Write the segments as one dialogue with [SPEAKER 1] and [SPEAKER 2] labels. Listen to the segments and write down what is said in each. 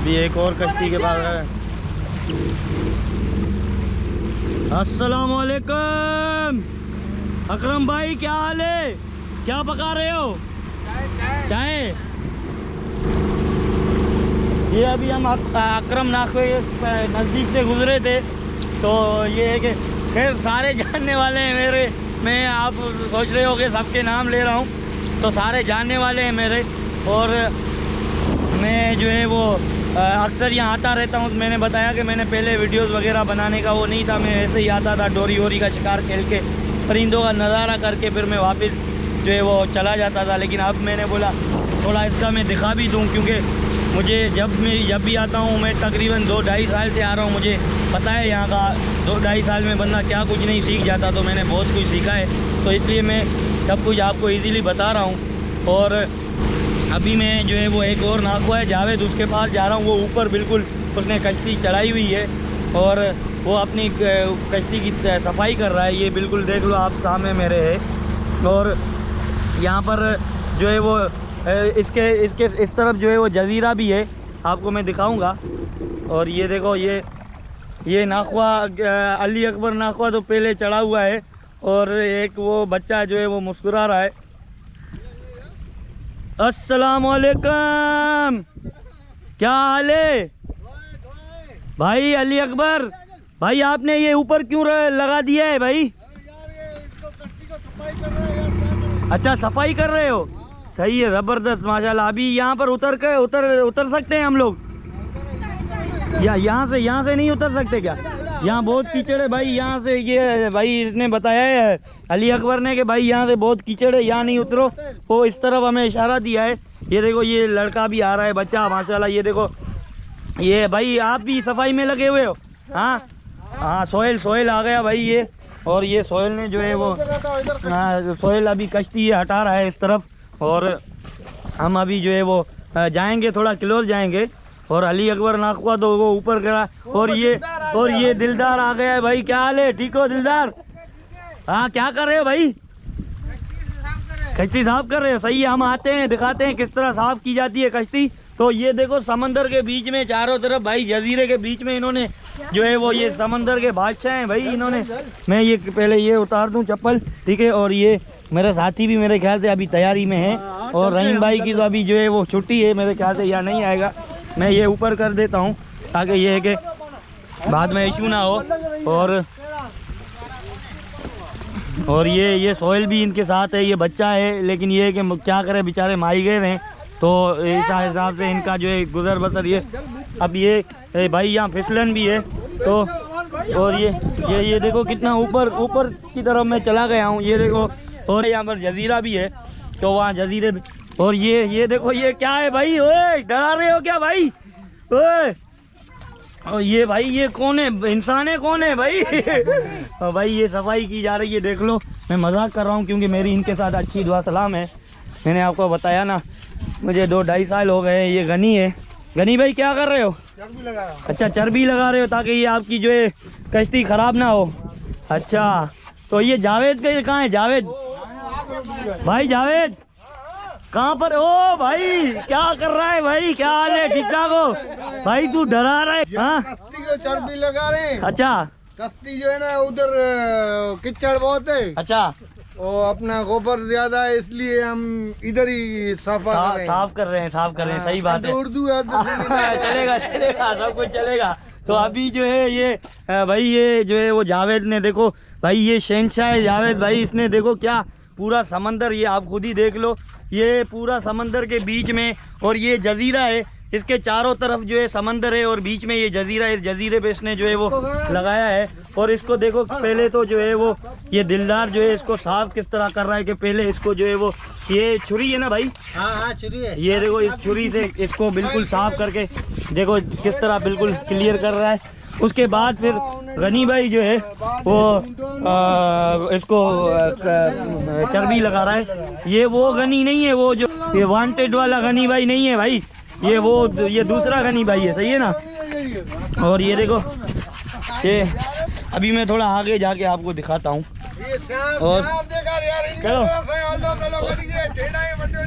[SPEAKER 1] अभी एक और कश्ती के पास है। अस्सलाम वालेकुम अकरम भाई, क्या हाल है? क्या पका रहे हो? चाय। ये अभी हम अकरम नाखवे नज़दीक से गुजरे थे, तो ये है कि खैर सारे जानने वाले हैं मेरे। मैं आप सोच रहे हो कि सबके नाम ले रहा हूँ, तो सारे जानने वाले हैं मेरे। और मैं जो है वो अक्सर यहाँ आता रहता हूँ। मैंने बताया कि मैंने पहले वीडियोस वगैरह बनाने का वो नहीं था, मैं ऐसे ही आता था डोरी वोरी का शिकार खेल के, परिंदों का नज़ारा करके फिर मैं वापस जो है वो चला जाता था। लेकिन अब मैंने बोला थोड़ा इसका मैं दिखा भी दूँ, क्योंकि मुझे जब भी आता हूँ, मैं तकरीबन 2-2.5 साल से आ रहा हूँ, मुझे पता है यहाँ का 2-2.5 साल में बंदा क्या कुछ नहीं सीख जाता। तो मैंने बहुत कुछ सीखा है, तो इसलिए मैं सब कुछ आपको ईज़िली बता रहा हूँ। और अभी मैं जो है वो एक और नाखवा है जावेद, उसके पास जा रहा हूँ। वो ऊपर बिल्कुल उसने कश्ती चढ़ाई हुई है और वो अपनी कश्ती की सफाई कर रहा है। ये बिल्कुल देख लो आप सामने मेरे है। और यहाँ पर जो है वो इसके इस तरफ जो है वो जजीरा भी है, आपको मैं दिखाऊंगा। और ये देखो ये नाखवा अली अकबर नाखवा तो पहले चढ़ा हुआ है, और एक वो बच्चा जो है वो मुस्कुरा रहा है। अस्सलाम वालेकुम, क्या हाल है भाई? अली अकबर भाई, आपने ये ऊपर क्यों लगा दिया है भाई? अच्छा, सफाई कर रहे हो, सही है, ज़बरदस्त माशाल्लाह। अभी यहाँ पर उतर सकते हैं हम लोग? यहाँ से नहीं उतर सकते क्या? यहाँ बहुत कीचड़ है भाई। यहाँ से ये भाई इसने बताया है अली अकबर ने कि भाई यहाँ से बहुत कीचड़ है, यहाँ नहीं उतरो। वो इस तरफ हमें इशारा दिया है। ये देखो ये लड़का भी आ रहा है, बच्चा माशाल्लाह। ये देखो ये भाई आप भी सफाई में लगे हुए हो? हाँ, सोहेल आ गया भाई ये। और ये सोहेल ने जो है वो सोहेल अभी कश्ती हटा रहा है इस तरफ, और हम अभी जो है वो जाएंगे, थोड़ा क्लोज जाएंगे। और अली अकबर नाखवा तो वो ऊपर करा। और ये दिलदार आ गया है भाई। क्या हाल है? ठीक हो दिलदार? हाँ, क्या कर रहे हो भाई? कश्ती साफ कर रहे हो, सही है। हम आते हैं, दिखाते हैं किस तरह साफ की जाती है कश्ती। तो ये देखो समंदर के बीच में चारों तरफ भाई, जजीरे के बीच में इन्होंने जो है वो ये समंदर के बादशाह हैं भाई इन्होंने। मैं ये पहले ये उतार दूं चप्पल, ठीक है। और ये मेरे साथी भी मेरे ख्याल से अभी तैयारी में है, और रहीम भाई की तो अभी जो है वो छुट्टी है, मेरे ख्याल से यहाँ नहीं आएगा। मैं ये ऊपर कर देता हूँ ताकि ये है कि बाद में इशू ना हो। और ये सोहेल भी इनके साथ है, ये बच्चा है। लेकिन ये है कि क्या करे, बेचारे माई गए हैं, तो इस हिसाब से इनका जो है गुजर बसर ये। अब ये भाई यहाँ फिसलन भी है, तो और ये देखो कितना ऊपर की तरफ मैं चला गया हूँ, ये देखो। और यहाँ पर जजीरा भी है, तो वहाँ जजीरे भी। और ये देखो ये क्या है भाई? ओए, डरा रहे हो क्या भाई? ओए, और ये भाई ये कौन है? इंसान है कौन है भाई? और भाई ये सफाई की जा रही है, देख लो। मैं मजाक कर रहा हूँ क्योंकि मेरी इनके साथ अच्छी दुआ सलाम है। मैंने आपको बताया ना, मुझे 2-2.5 साल हो गए। ये गनी है। गनी भाई क्या कर रहे हो? चर्बी लगा रहा हूं। अच्छा, चर्बी लगा रहे हो ताकि ये आपकी जो है कश्ती खराब ना हो। अच्छा, तो ये जावेद कहाँ है? जावेद भाई, जावेद कहाँ पर? ओ भाई, क्या कर रहा है भाई? क्या हाल है? ठीक ठाक हो भाई? तू डरा रहा है? हाँ,
[SPEAKER 2] कश्ती को चर्बी लगा रहे हैं।
[SPEAKER 1] अच्छा,
[SPEAKER 2] कश्ती जो है ना उधर कीचड़ बहुत है।
[SPEAKER 1] अच्छा,
[SPEAKER 2] और अपना गोबर ज्यादा है, इसलिए हम इधर ही साफ
[SPEAKER 1] कर रहे हैं। सही बात है।
[SPEAKER 2] उर्दू
[SPEAKER 1] चलेगा, सब कुछ चलेगा। तो अभी जो है ये भाई ये जो है वो जावेद ने, देखो भाई ये शहंशाह है जावेद भाई। इसने देखो क्या पूरा समंदर, ये आप खुद ही देख लो, ये पूरा समंदर के बीच में, और ये जजीरा है, इसके चारों तरफ जो है समंदर है, और बीच में ये जजीरा है। जजीरे पे इसने जो है वो लगाया है। और इसको देखो पहले तो जो है वो ये दिलदार जो है इसको साफ किस तरह कर रहा है कि पहले इसको जो है वो, ये छुरी है ना भाई? हाँ, छुरी है। ये देखो इस छुरी से इसको बिल्कुल साफ करके देखो किस तरह बिल्कुल क्लियर कर रहा है। उसके बाद फिर गनी भाई जो है वो इसको चर्बी लगा रहा है। ये वो गनी नहीं है, वो जो ये वांटेड वाला गनी भाई नहीं है भाई, ये दूसरा गनी भाई है, सही है ना। और ये देखो ये अभी मैं थोड़ा आगे जाके आपको दिखाता हूँ। और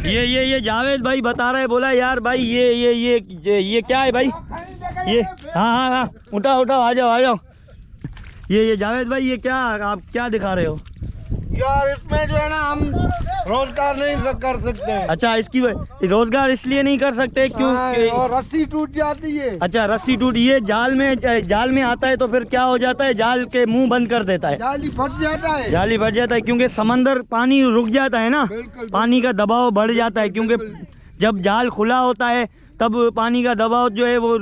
[SPEAKER 1] ये जावेद भाई बता रहे, बोला यार भाई ये क्या है भाई ये? हाँ उठाओ आ जाओ। ये जावेद भाई ये क्या आप क्या दिखा रहे हो
[SPEAKER 2] यार? इसमें जो है ना हम रोजगार नहीं कर सकते हैं।
[SPEAKER 1] अच्छा, इसकी रोजगार इसलिए नहीं कर सकते क्योंकि
[SPEAKER 2] और रस्सी टूट जाती है।
[SPEAKER 1] अच्छा, रस्सी टूट, ये जाल में आता है तो फिर क्या हो जाता है, जाल के मुंह बंद कर देता है,
[SPEAKER 2] जाली फट जाता है
[SPEAKER 1] क्योंकि समंदर पानी रुक जाता है ना, पानी का दबाव बढ़ जाता है, क्योंकि जब जाल खुला होता है तब पानी का दबाव जो है वो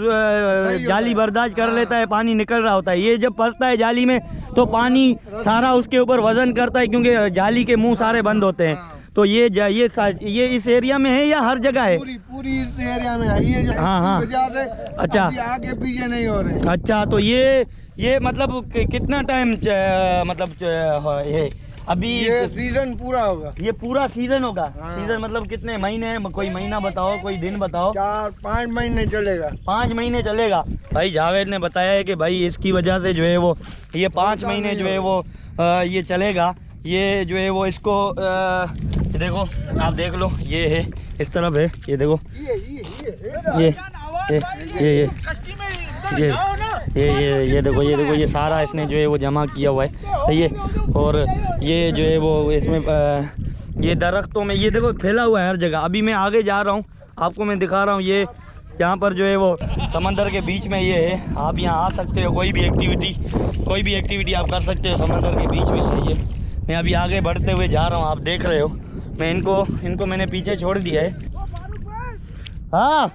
[SPEAKER 1] जाली बर्दाश्त कर लेता है, पानी निकल रहा होता है। ये जब फंसता है जाली में तो पानी सारा उसके ऊपर वजन करता है, क्योंकि जाली के मुंह सारे बंद होते हैं। तो ये इस एरिया में है या हर जगह है?
[SPEAKER 2] पूरी इस एरिया में है ये।
[SPEAKER 1] हाँ। अच्छा,
[SPEAKER 2] आगे पीछे नहीं हो रहे।
[SPEAKER 1] अच्छा, तो ये मतलब कितना टाइम ये अभी
[SPEAKER 2] ये सीजन पूरा होगा?
[SPEAKER 1] ये पूरा सीजन होगा।
[SPEAKER 2] हाँ।
[SPEAKER 1] सीजन मतलब कितने महीने हैं? कोई महीना बताओ, कोई दिन बताओ।
[SPEAKER 2] 4-5 महीने चलेगा।
[SPEAKER 1] 5 महीने चलेगा। भाई जावेद ने बताया है कि भाई इसकी वजह से जो है वो ये 5 महीने जो है वो ये चलेगा। ये जो है वो इसको देखो, आप देख लो, ये है इस तरफ है, ये देखो ये देखो ये सारा इसने जो है वो जमा किया हुआ है ये। और ये जो है वो इसमें ये दरख्तों में ये देखो फैला हुआ है हर जगह। अभी मैं आगे जा रहा हूँ, आपको मैं दिखा रहा हूँ। ये यहाँ पर जो है वो समंदर के बीच में ये है। आप यहाँ आ सकते हो, कोई भी एक्टिविटी आप कर सकते हो। समंदर के बीच में है ये। मैं अभी आगे बढ़ते हुए जा रहा हूँ, आप देख रहे हो। मैं इनको मैंने पीछे छोड़ दिया है। हाँ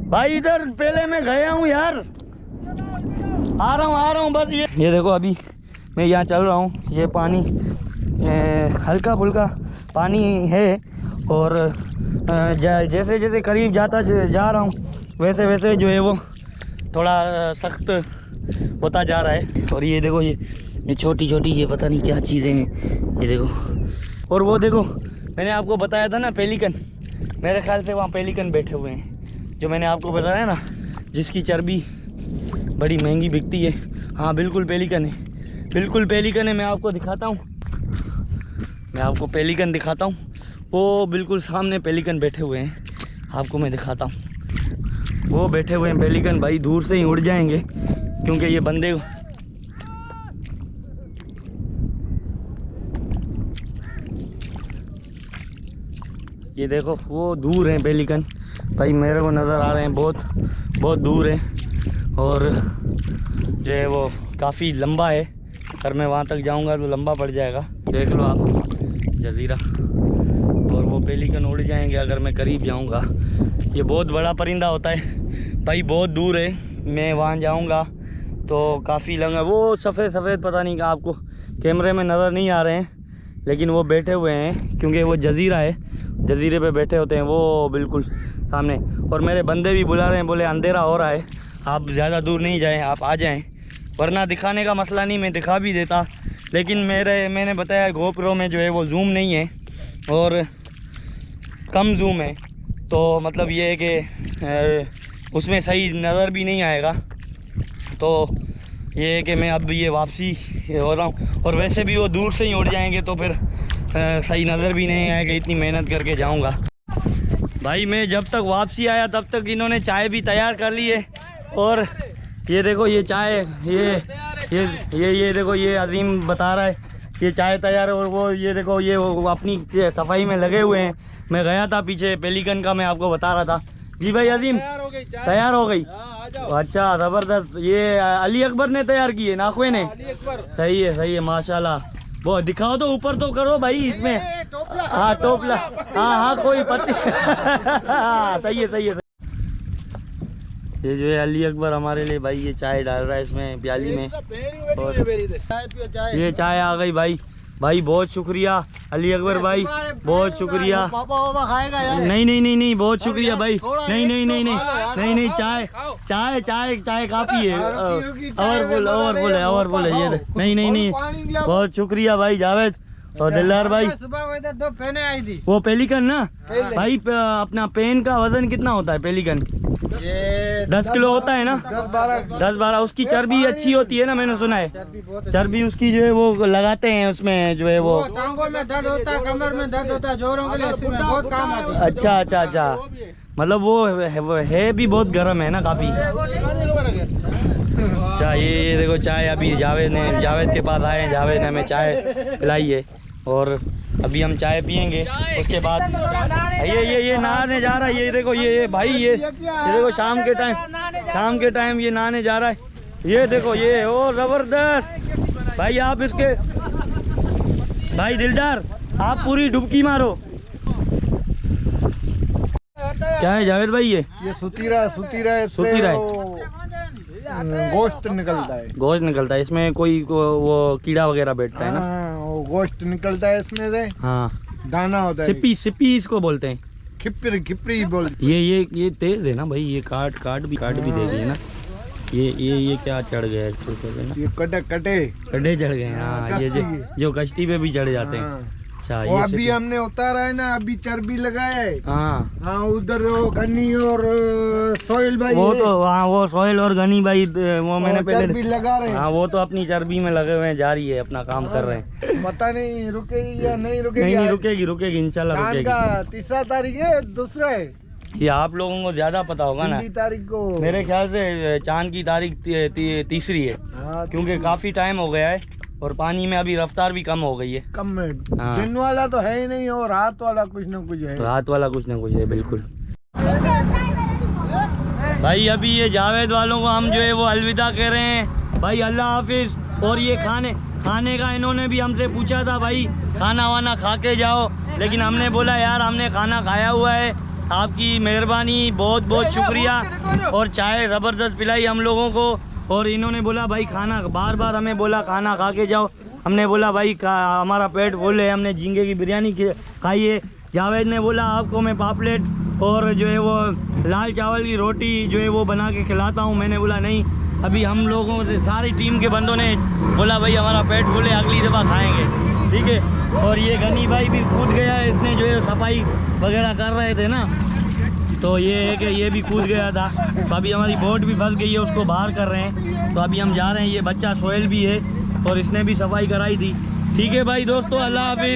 [SPEAKER 1] भाई, इधर पहले मैं गया हूँ यार, आ रहा हूँ बस। ये देखो अभी मैं यहाँ चल रहा हूँ। ये पानी हल्का फुल्का पानी है, और जैसे जैसे करीब जाता जा रहा हूँ वैसे वैसे जो है वो थोड़ा सख्त होता जा रहा है। और ये देखो ये छोटी छोटी ये पता नहीं क्या चीज़ें हैं, ये देखो। और वो देखो, मैंने आपको बताया था ना पेलिकन, मेरे ख्याल से वहाँ पेलिकन बैठे हुए हैं, जो मैंने आपको बताया ना, जिसकी चर्बी बड़ी महंगी बिकती है। हाँ बिल्कुल पेलिकन है, बिल्कुल पेलिकन है। मैं आपको दिखाता हूँ, पेलिकन दिखाता हूँ। वो बिल्कुल सामने पेलिकन बैठे हुए हैं, आपको मैं दिखाता हूँ। वो बैठे हुए हैं पेलिकन। भाई दूर से ही उड़ जाएंगे, क्योंकि ये बंदे ये देखो वो दूर हैं पेलिकन। भाई मेरे को नज़र आ रहे हैं, बहुत दूर है, और जो है वो काफ़ी लंबा है। अगर मैं वहाँ तक जाऊँगा तो लंबा पड़ जाएगा। देख लो आप जज़ीरा, और वो पेलिकन उड़ जाएंगे अगर मैं करीब जाऊँगा। ये बहुत बड़ा परिंदा होता है भाई, बहुत दूर है। मैं वहाँ जाऊँगा तो काफ़ी लंबा, वो सफ़ेद पता नहीं, आपको कैमरे में नज़र नहीं आ रहे हैं, लेकिन वो बैठे हुए हैं, क्योंकि वो जज़ीरा है, जज़ीरे पे बैठे होते हैं वो बिल्कुल सामने। और मेरे बंदे भी बुला रहे हैं, बोले अंधेरा हो रहा है, आप ज़्यादा दूर नहीं जाएं, आप आ जाएं। वरना दिखाने का मसला नहीं, मैं दिखा भी देता, लेकिन मैंने बताया गोप्रो में जो है वो जूम नहीं है, और कम जूम है, तो मतलब ये है कि उसमें सही नज़र भी नहीं आएगा। तो ये है कि मैं अब ये वापसी हो रहा हूँ, और वैसे भी वो दूर से ही उड़ जाएंगे तो फिर सही नज़र भी नहीं आएगा। इतनी मेहनत करके जाऊँगा। भाई मैं जब तक वापसी आया तब तक इन्होंने चाय भी तैयार कर ली है। और ये देखो ये चाय, ये देखो ये अजीम बता रहा है ये चाय तैयार है। और वो ये देखो ये वो अपनी सफाई में लगे हुए हैं। मैं गया था पीछे पेलिकन का, मैं आपको बता रहा था। जी भाई अजीम तैयार हो गई? अच्छा ज़बरदस्त। ये अली अकबर ने तैयार की है, नाखवे ने? सही है माशाल्लाह। वो दिखाओ तो, ऊपर तो करो भाई इसमें। हाँ टोपला, हाँ कोई पत्ती सही है। ये जो है अली अकबर हमारे लिए भाई ये चाय डाल रहा है इसमें प्याली में। और ये चाय आ गई भाई बहुत शुक्रिया अली अकबर भाई, बहुत शुक्रिया।
[SPEAKER 2] पापा खाएगा यार?
[SPEAKER 1] नहीं बहुत शुक्रिया भाई। नहीं चाय काफी है, और बोले ये नहीं बहुत शुक्रिया भाई जावेद और दिलदार भाई।
[SPEAKER 2] सुबह दो पेने आई थी।
[SPEAKER 1] वो पेलिकन ना भाई, अपना पेन का वजन कितना होता है पेलिकन?
[SPEAKER 3] ये
[SPEAKER 1] 10 किलो होता है ना? 10-12। उसकी चर्बी अच्छी होती है ना, मैंने सुना है। चर्बी उसकी जो है वो लगाते हैं उसमें, जो है वो
[SPEAKER 3] टांगों में दर्द होता है, कमर में दर्द होता है, जोड़ों के लिए इसमें बहुत काम आती है।
[SPEAKER 1] अच्छा। मतलब वो है भी बहुत गर्म है ना काफ़ी। अच्छा, ये देखो चाय अभी जावेद के पास आए हैं। जावेद ने हमें चाय पिलाई है और अभी हम चाय पियेंगे। उसके बाद ये नहाने जा रहा है। ये देखो ये भाई ये देखो शाम के टाइम ये नहाने जा रहा है। ये देखो ये ओ जबरदस्त भाई। आप इसके भाई दिलदार, आप पूरी डुबकी मारो। क्या है जावेद भाई? ये
[SPEAKER 2] सुतीरा
[SPEAKER 1] है।
[SPEAKER 2] गोश्त निकलता है
[SPEAKER 1] इसमें कोई वो कीड़ा वगैरह बैठता है ना?
[SPEAKER 2] हाँ, वो गोश्त निकलता है इसमें से। हाँ, दाना होता है।
[SPEAKER 1] सिप्पी इसको बोलते हैं।
[SPEAKER 2] खिपरी बोलते।
[SPEAKER 1] ये तेज है ना भाई। ये काट भी देगी है ना। ये क्या चढ़ गया है?
[SPEAKER 2] ये कटे
[SPEAKER 1] चढ़ गए। हाँ, ये जो कश्ती पे भी चढ़ जाते हैं। अच्छा,
[SPEAKER 2] वो अभी हमने उतारा है ना, अभी चर्बी लगाया है।
[SPEAKER 1] हाँ,
[SPEAKER 2] उधर गनी और सोहेल भाई
[SPEAKER 1] वो तो हाँ, वो सोहेल और गनी भाई वो मैंने पहले
[SPEAKER 2] चर्बी लगा रहे हैं।
[SPEAKER 1] हाँ, वो तो अपनी चर्बी में लगे हुए हैं, जा रही है, अपना काम कर रहे हैं।
[SPEAKER 2] पता नहीं रुकेगी या नहीं रुकेगी।
[SPEAKER 1] नहीं रुकेगी इंशाल्लाह रुकेगी।
[SPEAKER 2] 3 तारीख है, दूसरा है।
[SPEAKER 1] ये आप लोगों को ज्यादा पता होगा ना।
[SPEAKER 2] 3 तारीख को
[SPEAKER 1] मेरे ख्याल से चांद की तारीख तीसरी है। क्योंकि काफी टाइम हो गया है और पानी में अभी रफ्तार भी कम हो गई है।
[SPEAKER 2] कम है। दिन वाला तो है ही नहीं और रात वाला कुछ न कुछ है।
[SPEAKER 1] रात वाला कुछ न कुछ है, बिल्कुल। भाई अभी ये जावेद वालों को हम जो है वो अलविदा कह रहे हैं भाई, अल्लाह हाफिज। और ये खाने का इन्होंने भी हमसे पूछा था भाई खाना वाना खा के जाओ, लेकिन हमने बोला यार हमने खाना खाया हुआ है, आपकी मेहरबानी, बहुत बहुत शुक्रिया। और चाय ज़बरदस्त पिलाई हम लोगों को। और इन्होंने बोला भाई खाना, बार हमें बोला खाना खा के जाओ। हमने बोला भाई हमारा पेट फुल है, हमने झींगे की बिरयानी खाई है। जावेद ने बोला आपको मैं पापलेट और जो है वो लाल चावल की रोटी जो है वो बना के खिलाता हूँ। मैंने बोला नहीं, अभी हम लोगों से सारी टीम के बंदों ने बोला भाई हमारा पेट फुल है, अगली दफ़ा खाएँगे, ठीक है। और ये गनी भाई भी कूद गया है, इसने जो है सफाई वगैरह कर रहे थे ना, तो ये है कि ये भी कूद गया था। तो अभी हमारी बोट भी फंस गई है, उसको बाहर कर रहे हैं। तो अभी हम जा रहे हैं। ये बच्चा सोहेल भी है और इसने भी सफाई कराई थी। ठीक है भाई दोस्तों, अल्लाह हाफिज़।